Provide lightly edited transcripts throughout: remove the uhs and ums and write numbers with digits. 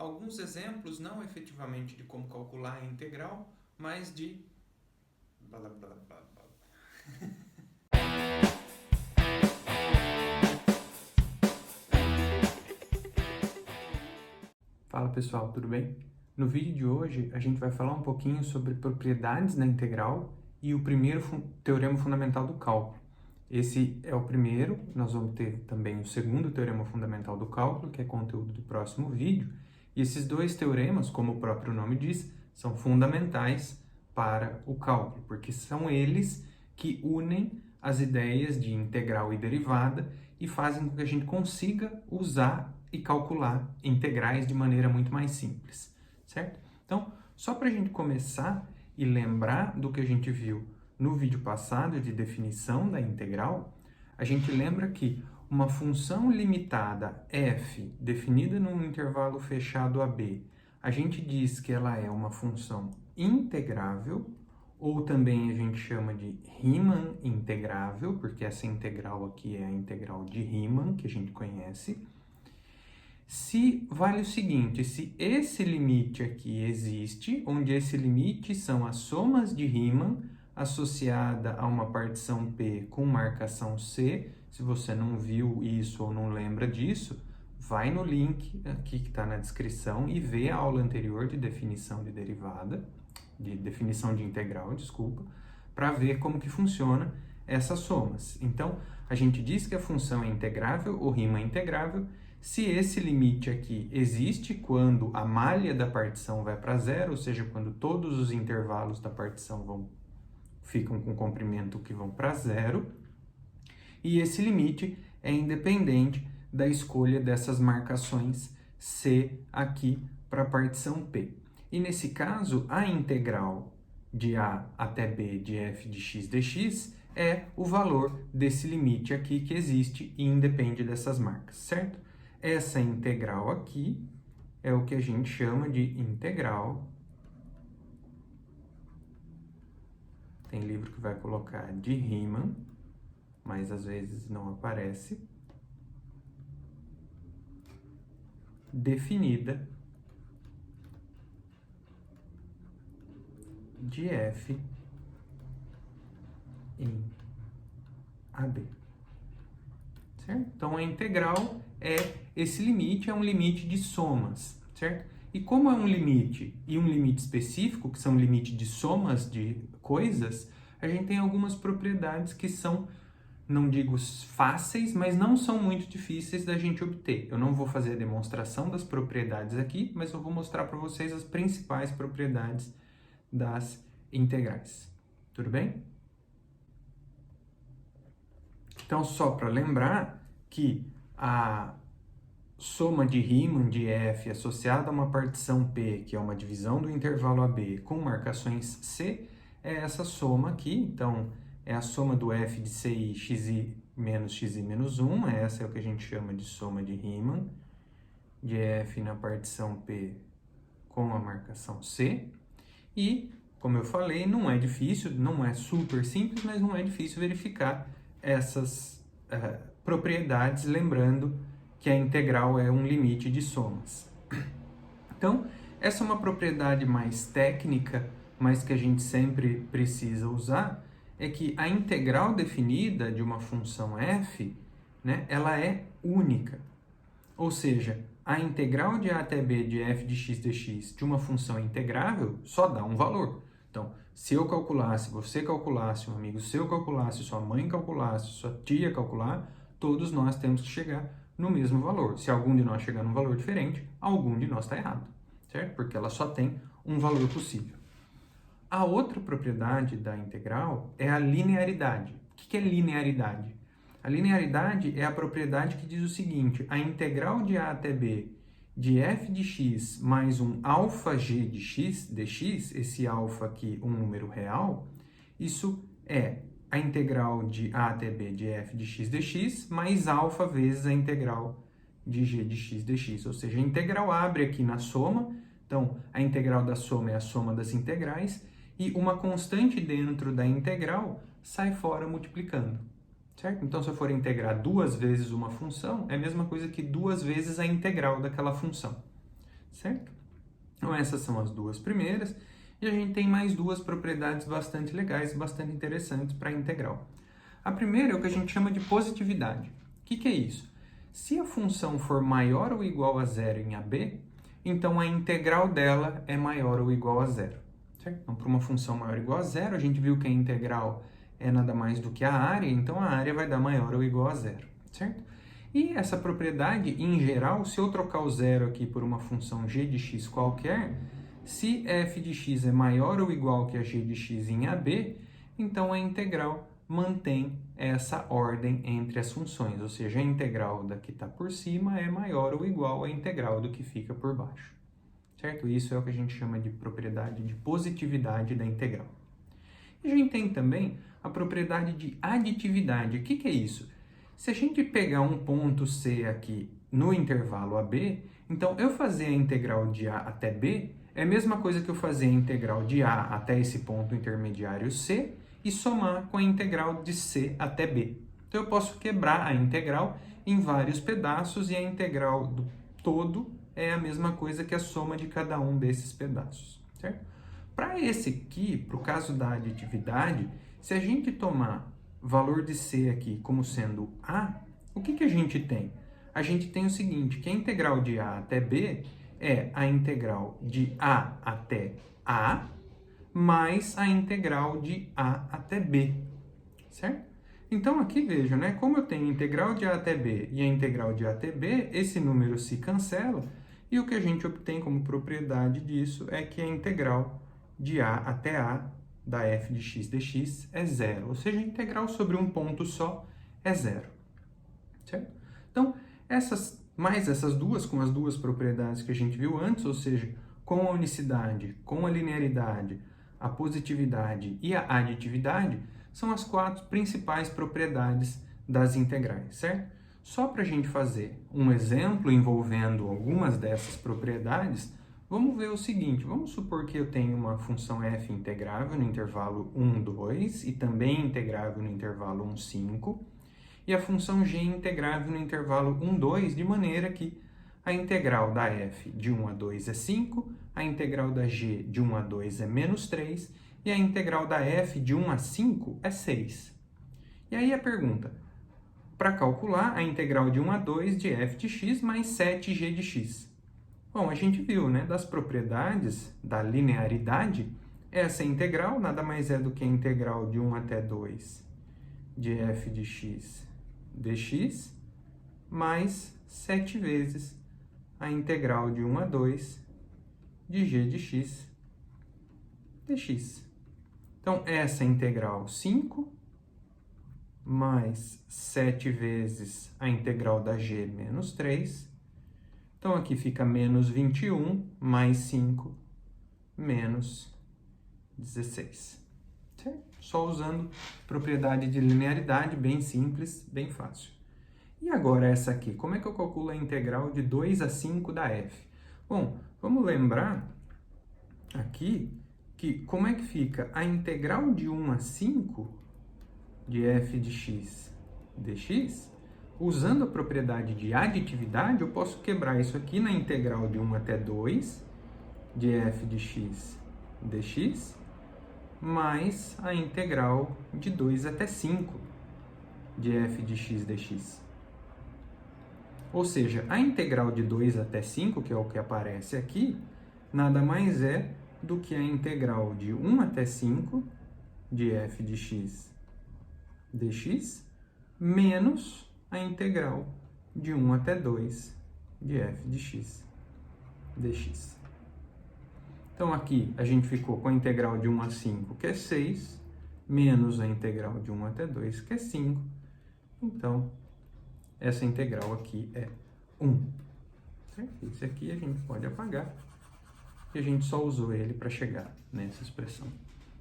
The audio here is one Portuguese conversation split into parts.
alguns exemplos, não efetivamente de como calcular a integral, mas de blá, blá, blá, blá, blá. Fala pessoal, tudo bem? No vídeo de hoje a gente vai falar um pouquinho sobre propriedades da integral e o primeiro teorema fundamental do cálculo. Esse é o primeiro, nós vamos ter também o segundo teorema fundamental do cálculo, que é conteúdo do próximo vídeo. E esses dois teoremas, como o próprio nome diz, são fundamentais para o cálculo, porque são eles que unem as ideias de integral e derivada e fazem com que a gente consiga usar e calcular integrais de maneira muito mais simples, certo? Então, só para a gente começar e lembrar do que a gente viu no vídeo passado de definição da integral, a gente lembra que uma função limitada f, definida num intervalo fechado AB, a gente diz que ela é uma função integrável, ou também a gente chama de Riemann integrável, porque essa integral aqui é a integral de Riemann, que a gente conhece. Se vale o seguinte, se esse limite aqui existe, onde esse limite são as somas de Riemann associada a uma partição P com marcação C, se você não viu isso ou não lembra disso, vai no link aqui que está na descrição e vê a aula anterior de definição de derivada, de definição de integral, desculpa, para ver como que funciona essas somas. Então, a gente diz que a função é integrável, ou Riemann integrável, se esse limite aqui existe quando a malha da partição vai para zero, ou seja, quando todos os intervalos da partição ficam com comprimento que vão para zero, e esse limite é independente da escolha dessas marcações C aqui para a partição P. E nesse caso, a integral de A até B de f de x dx é o valor desse limite aqui que existe e independe dessas marcas, certo? Essa integral aqui é o que a gente chama de integral. Tem livro que vai colocar de Riemann, mas às vezes não aparece. Definida de f em AB. Certo? Então, a integral esse limite é um limite de somas, certo? E como é um limite e um limite específico, que são limite de somas de coisas, a gente tem algumas propriedades que são, não digo fáceis, mas não são muito difíceis da gente obter. Eu não vou fazer a demonstração das propriedades aqui, mas eu vou mostrar para vocês as principais propriedades das integrais. Tudo bem? Então, só para lembrar que a soma de Riemann de f associada a uma partição P, que é uma divisão do intervalo AB, com marcações C, é essa soma aqui. Então, é a soma do f de ci, xi menos 1, essa é o que a gente chama de soma de Riemann, de f na partição P com a marcação C. E, como eu falei, não é difícil, não é super simples, mas não é difícil verificar essas propriedades, lembrando que a integral é um limite de somas. Então, essa é uma propriedade mais técnica, mas que a gente sempre precisa usar, é que a integral definida de uma função f, né, ela é única. Ou seja, a integral de a até b de f de x dx de uma função integrável só dá um valor. Então, se eu calculasse, você calculasse, um amigo seu calculasse, sua mãe calculasse, sua tia calcular, todos nós temos que chegar no mesmo valor. Se algum de nós chegar num valor diferente, algum de nós está errado, certo? Porque ela só tem um valor possível. A outra propriedade da integral é a linearidade. O que é linearidade? A linearidade é a propriedade que diz o seguinte: a integral de a até b de f de x mais um alfa g de x dx, esse alfa aqui um número real, isso é a integral de a até b de f de x dx mais alfa vezes a integral de g de x dx. Ou seja, a integral abre aqui na soma, então a integral da soma é a soma das integrais, e uma constante dentro da integral sai fora multiplicando. Certo? Então, se eu for integrar duas vezes uma função, é a mesma coisa que duas vezes a integral daquela função. certo? Então essas são as duas primeiras, e a gente tem mais duas propriedades bastante legais, bastante interessantes para a integral. A primeira é o que a gente chama de positividade. O que é isso? Se a função for maior ou igual a zero em AB, então a integral dela é maior ou igual a zero. Certo? Então, para uma função maior ou igual a zero, a gente viu que a integral é nada mais do que a área, então a área vai dar maior ou igual a zero. Certo? E essa propriedade, em geral, se eu trocar o zero aqui por uma função g de x qualquer, se f de x é maior ou igual que a g de x em AB, então a integral mantém essa ordem entre as funções, ou seja, a integral da que está por cima é maior ou igual à integral do que fica por baixo. Certo? Isso é o que a gente chama de propriedade de positividade da integral. E a gente tem também a propriedade de aditividade. O que é isso? Se a gente pegar um ponto C aqui no intervalo AB, então eu fazer a integral de A até B é a mesma coisa que eu fazer a integral de A até esse ponto intermediário C e somar com a integral de C até B. Então eu posso quebrar a integral em vários pedaços e a integral do todo é a mesma coisa que a soma de cada um desses pedaços, certo? Para esse aqui, para o caso da aditividade, se a gente tomar valor de C aqui como sendo A, o que a gente tem? A gente tem o seguinte, que a integral de A até B é a integral de A até A mais a integral de A até B, certo? Então aqui veja, né? Como eu tenho a integral de A até B e a integral de A até B, esse número se cancela e o que a gente obtém como propriedade disso é que a integral de A até A da f de x dx é zero, ou seja, a integral sobre um ponto só é zero, certo? Então, essas duas, com as duas propriedades que a gente viu antes, ou seja, com a unicidade, com a linearidade, a positividade e a aditividade, são as quatro principais propriedades das integrais, certo? Só para a gente fazer um exemplo envolvendo algumas dessas propriedades, vamos ver o seguinte, vamos supor que eu tenho uma função f integrável no intervalo 1, 2 e também integrável no intervalo 1, 5, e a função g integrável no intervalo 1, 2, de maneira que a integral da f de 1 a 2 é 5, a integral da g de 1 a 2 é menos 3 e a integral da f de 1 a 5 é 6. E aí a pergunta, para calcular a integral de 1 a 2 de f de x mais 7g de x. Bom, a gente viu, né, das propriedades da linearidade, essa integral nada mais é do que a integral de 1 até 2 de f de x dx mais 7 vezes a integral de 1 a 2 de g de x dx. Então, essa integral 5 mais 7 vezes a integral da g menos 3. Então, aqui fica menos 21 mais 5 menos 16. Certo? Só usando propriedade de linearidade, bem simples, bem fácil. E agora essa aqui, como é que eu calculo a integral de 2 a 5 da f? Bom, vamos lembrar aqui que como é que fica a integral de 1 a 5 de f de x dx, usando a propriedade de aditividade, eu posso quebrar isso aqui na integral de 1 até 2 de f de x dx, mais a integral de 2 até 5 de f de x dx. Ou seja, a integral de 2 até 5, que é o que aparece aqui, nada mais é do que a integral de 1 até 5 de f de x dx, menos a integral de 1 até 2 de f de x dx. Então, aqui a gente ficou com a integral de 1 a 5, que é 6, menos a integral de 1 até 2, que é 5. Então, essa integral aqui é 1. Esse aqui a gente pode apagar, e a gente só usou ele para chegar nessa expressão.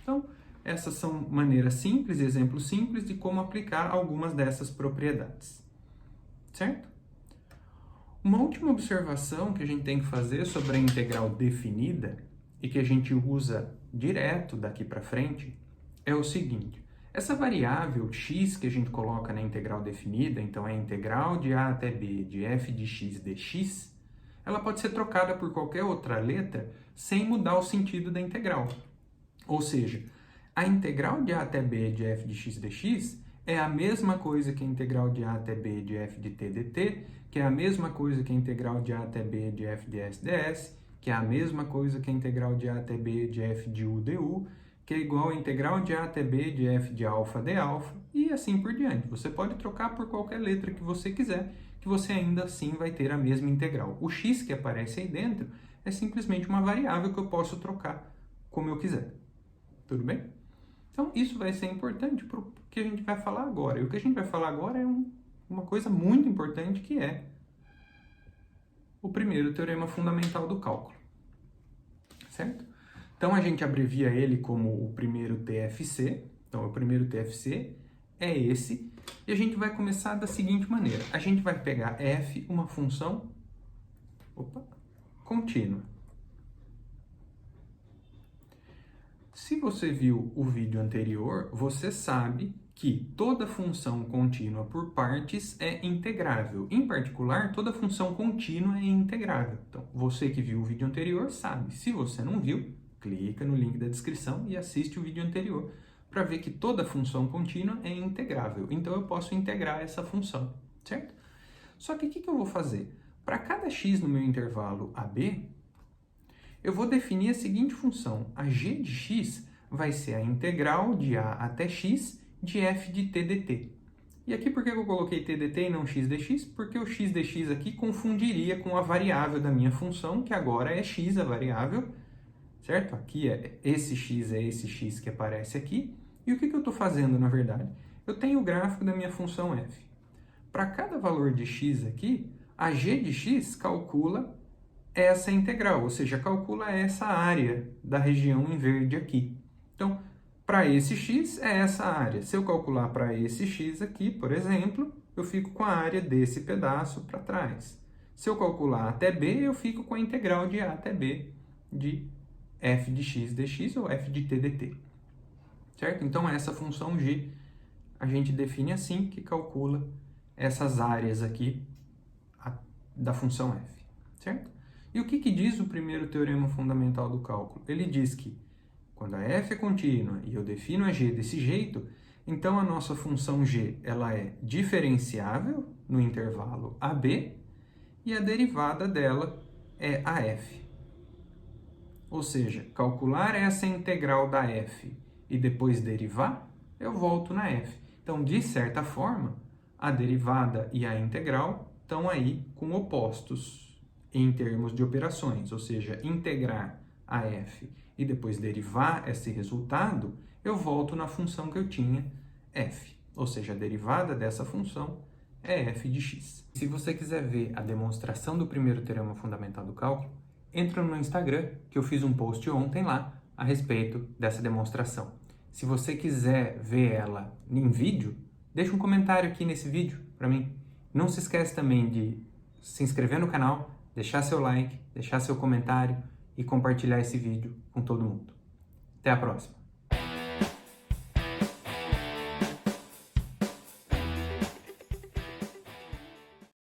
Então, essas são maneiras simples, exemplos simples de como aplicar algumas dessas propriedades. Certo? Uma última observação que a gente tem que fazer sobre a integral definida e que a gente usa direto daqui para frente é o seguinte. Essa variável x que a gente coloca na integral definida, então é a integral de a até b de f de x dx, ela pode ser trocada por qualquer outra letra sem mudar o sentido da integral. Ou seja, a integral de a até b de f de x dx é a mesma coisa que a integral de a até b de f de t dt, que é a mesma coisa que a integral de a até b de f de s ds, que é a mesma coisa que a integral de a até b de f de u du, que é igual a integral de a até b de f de alfa d alfa, e assim por diante. Você pode trocar por qualquer letra que você quiser, que você ainda assim vai ter a mesma integral. O x que aparece aí dentro é simplesmente uma variável que eu posso trocar como eu quiser. Tudo bem? Então, isso vai ser importante para o que a gente vai falar agora. E o que a gente vai falar agora é uma coisa muito importante, que é o primeiro teorema fundamental do cálculo. Certo? Então, a gente abrevia ele como o primeiro TFC. Então, o primeiro TFC é esse. E a gente vai começar da seguinte maneira. A gente vai pegar f, uma função contínua. Se você viu o vídeo anterior, você sabe que toda função contínua por partes é integrável. Em particular, toda função contínua é integrável. Então, você que viu o vídeo anterior sabe. Se você não viu, clica no link da descrição e assiste o vídeo anterior para ver que toda função contínua é integrável. Então, eu posso integrar essa função, certo? Só que o que eu vou fazer? Para cada x no meu intervalo AB, eu vou definir a seguinte função. A g de x vai ser a integral de a até x de f de t dt. E aqui por que eu coloquei t dt e não x dx? Porque o x dx aqui confundiria com a variável da minha função, que agora é x a variável, certo? Aqui é esse x que aparece aqui. E o que eu estou fazendo, na verdade? Eu tenho o gráfico da minha função f. Para cada valor de x aqui, a g de x calcula essa integral, ou seja, calcula essa área da região em verde aqui. Então, para esse x é essa área. Se eu calcular para esse x aqui, por exemplo, eu fico com a área desse pedaço para trás. Se eu calcular até b, eu fico com a integral de a até b de f de x dx ou f de t dt. Certo? Então, essa função g a gente define assim, que calcula essas áreas aqui da função f. Certo? E o que diz o primeiro teorema fundamental do cálculo? Ele diz que quando a f é contínua e eu defino a g desse jeito, então a nossa função g ela é diferenciável no intervalo AB e a derivada dela é a f. Ou seja, calcular essa integral da f e depois derivar, eu volto na f. Então, de certa forma, a derivada e a integral estão aí com opostos em termos de operações, ou seja, integrar a f e depois derivar esse resultado, eu volto na função que eu tinha, f. Ou seja, a derivada dessa função é f de x. Se você quiser ver a demonstração do primeiro teorema fundamental do cálculo, entra no Instagram, que eu fiz um post ontem lá a respeito dessa demonstração. Se você quiser ver ela em vídeo, deixa um comentário aqui nesse vídeo para mim. Não se esquece também de se inscrever no canal, deixar seu like, deixar seu comentário e compartilhar esse vídeo com todo mundo. Até a próxima!